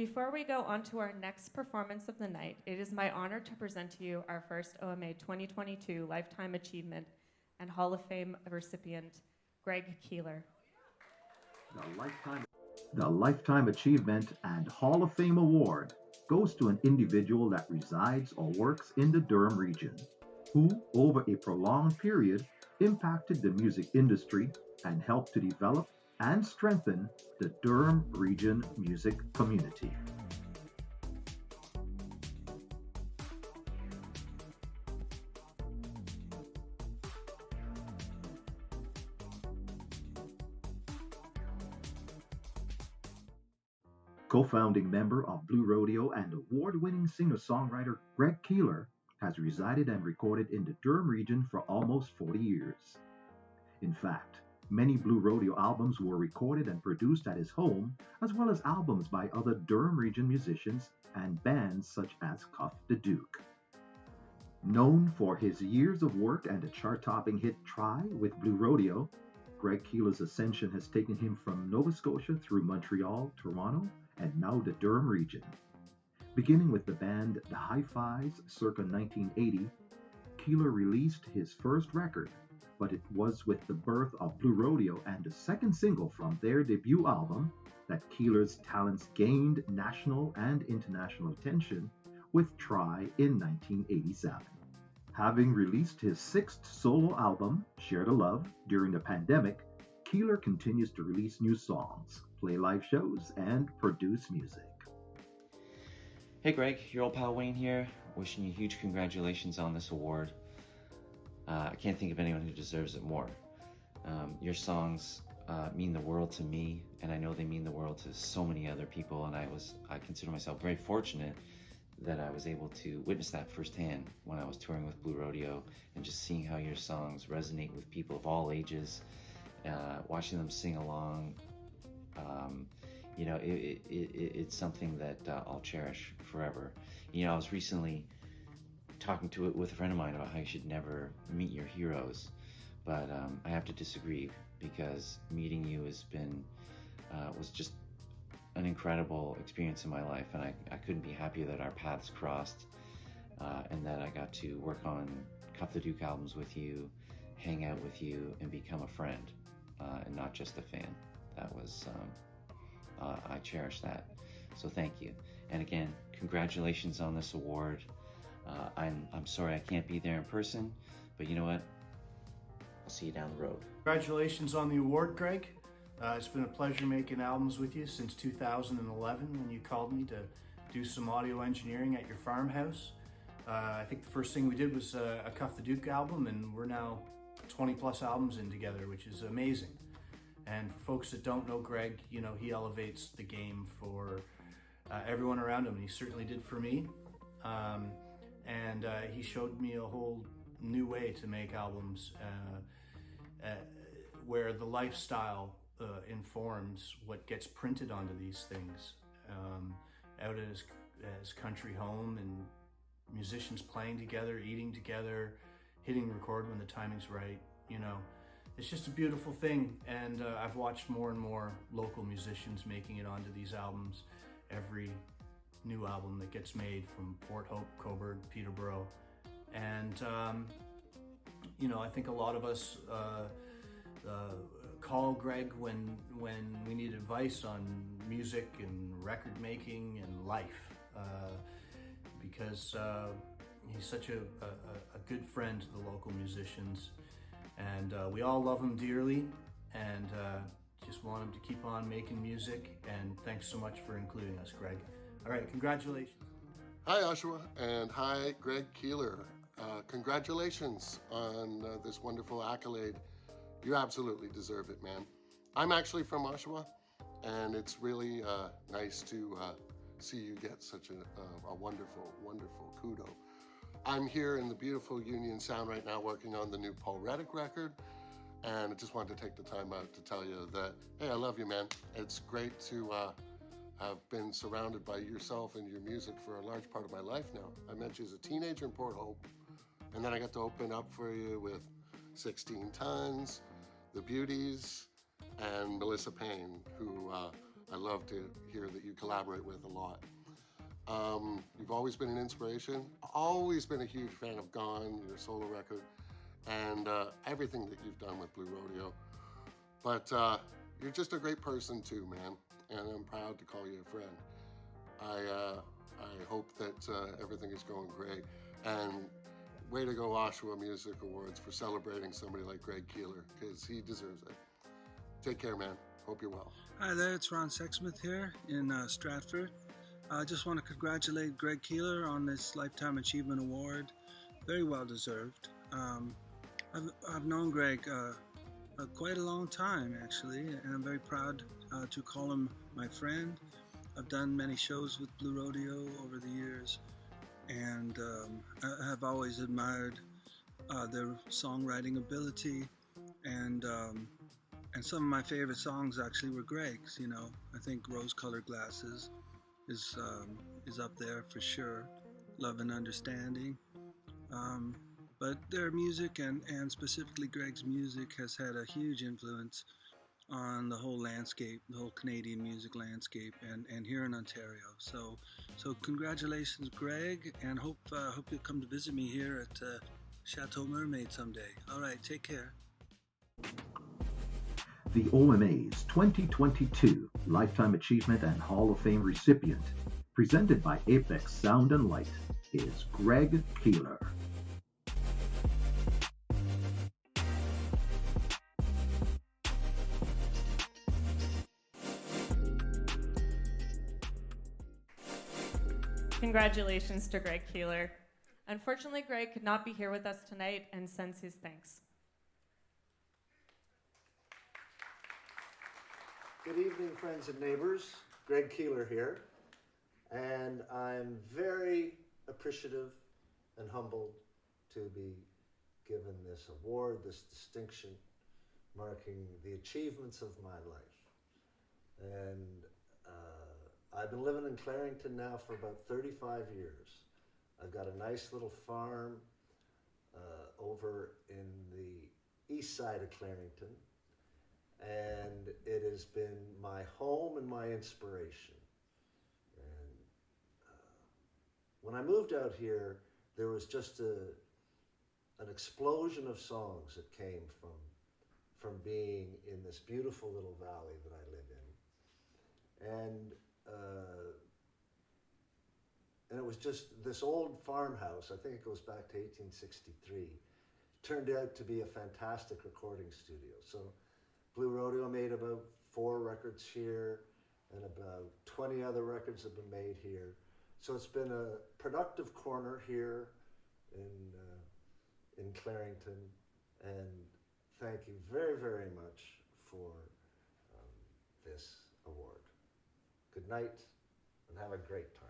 Before we go on to our next performance of the night, it is my honor to present to you our first OMA 2022 Lifetime Achievement and Hall of Fame recipient, Greg Keelor. The Lifetime Achievement and Hall of Fame Award goes to an individual that resides or works in the Durham region, who, over a prolonged period, impacted the music industry and helped to develop and strengthen the Durham region music community. Co-founding member of Blue Rodeo and award-winning singer-songwriter Greg Keelor has resided and recorded in the Durham region for almost 40 years. In fact, many Blue Rodeo albums were recorded and produced at his home, as well as albums by other Durham region musicians and bands such as Cuff the Duke. Known for his years of work and the chart-topping hit Try with Blue Rodeo, Greg Keelor's ascension has taken him from Nova Scotia through Montreal, Toronto, and now the Durham region. Beginning with the band The Hi-Fis circa 1980, Keelor released his first record, but it was with the birth of Blue Rodeo and the second single from their debut album that Keelor's talents gained national and international attention with Try in 1987. Having released his sixth solo album, Share the Love, during the pandemic, Keelor continues to release new songs, play live shows, and produce music. Hey Greg, your old pal Wayne here, wishing you huge congratulations on this award. I can't think of anyone who deserves it more. Your songs mean the world to me, and I know they mean the world to so many other people, and I consider myself very fortunate that I was able to witness that firsthand when I was touring with Blue Rodeo, and just seeing how your songs resonate with people of all ages, watching them sing along. It's something that I'll cherish forever. I was recently talking with a friend of mine about how you should never meet your heroes, but I have to disagree, because meeting you was just an incredible experience in my life, and I couldn't be happier that our paths crossed, and that I got to work on Cuff the Duke albums with you, hang out with you, and become a friend, and not just a fan. That was, I cherish that. So thank you. And again, congratulations on this award. I'm sorry I can't be there in person, but you know what? I'll see you down the road. Congratulations on the award, Greg. It's been a pleasure making albums with you since 2011, when you called me to do some audio engineering at your farmhouse. I think the first thing we did was a Cuff the Duke album, and we're now 20 plus albums in together, which is amazing. And for folks that don't know Greg, he elevates the game for everyone around him, and he certainly did for me. And he showed me a whole new way to make albums where the lifestyle informs what gets printed onto these things. Out at his country home, and musicians playing together, eating together, hitting record when the timing's right. It's just a beautiful thing, and I've watched more and more local musicians making it onto these albums. Every new album that gets made, from Port Hope, Coburg, Peterborough, and I think a lot of us call Greg when we need advice on music and record making and life, because he's such a good friend to the local musicians, and we all love him dearly, and just want him to keep on making music. And thanks so much for including us, Greg. All right, congratulations. Hi, Oshawa, and hi, Greg Keelor. Congratulations on this wonderful accolade. You absolutely deserve it, man. I'm actually from Oshawa, and it's really nice to see you get such a wonderful, wonderful kudo. I'm here in the beautiful Union Sound right now working on the new Paul Reddick record, and I just wanted to take the time out to tell you that, hey, I love you, man. It's great to have been surrounded by yourself and your music for a large part of my life now. I met you as a teenager in Port Hope, and then I got to open up for you with 16 Tons, The Beauties, and Melissa Payne, who I love to hear that you collaborate with a lot. You've always been an inspiration, always been a huge fan of Gone, your solo record, and everything that you've done with Blue Rodeo. But you're just a great person too, man, and I'm proud to call you a friend. I hope that everything is going great, and way to go Oshawa Music Awards for celebrating somebody like Greg Keelor, because he deserves it. Take care, man. Hope you're well. Hi there, it's Ron Sexsmith here in Stratford. I just want to congratulate Greg Keelor on this Lifetime Achievement Award. Very well deserved. I've known Greg quite a long time, actually, and I'm very proud to call him my friend. I've done many shows with Blue Rodeo over the years, and I have always admired their songwriting ability, and some of my favorite songs actually were Greg's. You know, I think Rose-Colored Glasses is up there for sure. Love and Understanding. But their music, and specifically Greg's music, has had a huge influence on the whole landscape, the whole Canadian music landscape, and here in Ontario. So congratulations, Greg, and hope you'll come to visit me here at Chateau Mermaid someday. All right, take care. The OMAs 2022 Lifetime Achievement and Hall of Fame recipient, presented by Apex Sound and Light, is Greg Keelor. Congratulations to Greg Keelor. Unfortunately, Greg could not be here with us tonight and sends his thanks. Good evening, friends and neighbors. Greg Keelor here, and I'm very appreciative and humbled to be given this award, this distinction, marking the achievements of my life. And I've been living in Clarington now for about 35 years. I've got a nice little farm over in the east side of Clarington, and it has been my home and my inspiration. And when I moved out here, there was just an explosion of songs that came from being in this beautiful little valley that I live in. And it was just this old farmhouse, I think it goes back to 1863, turned out to be a fantastic recording studio. So Blue Rodeo made about 4 records here, and about 20 other records have been made here. So it's been a productive corner here in Clarington, and thank you very, very much for this award. Good night, and have a great time.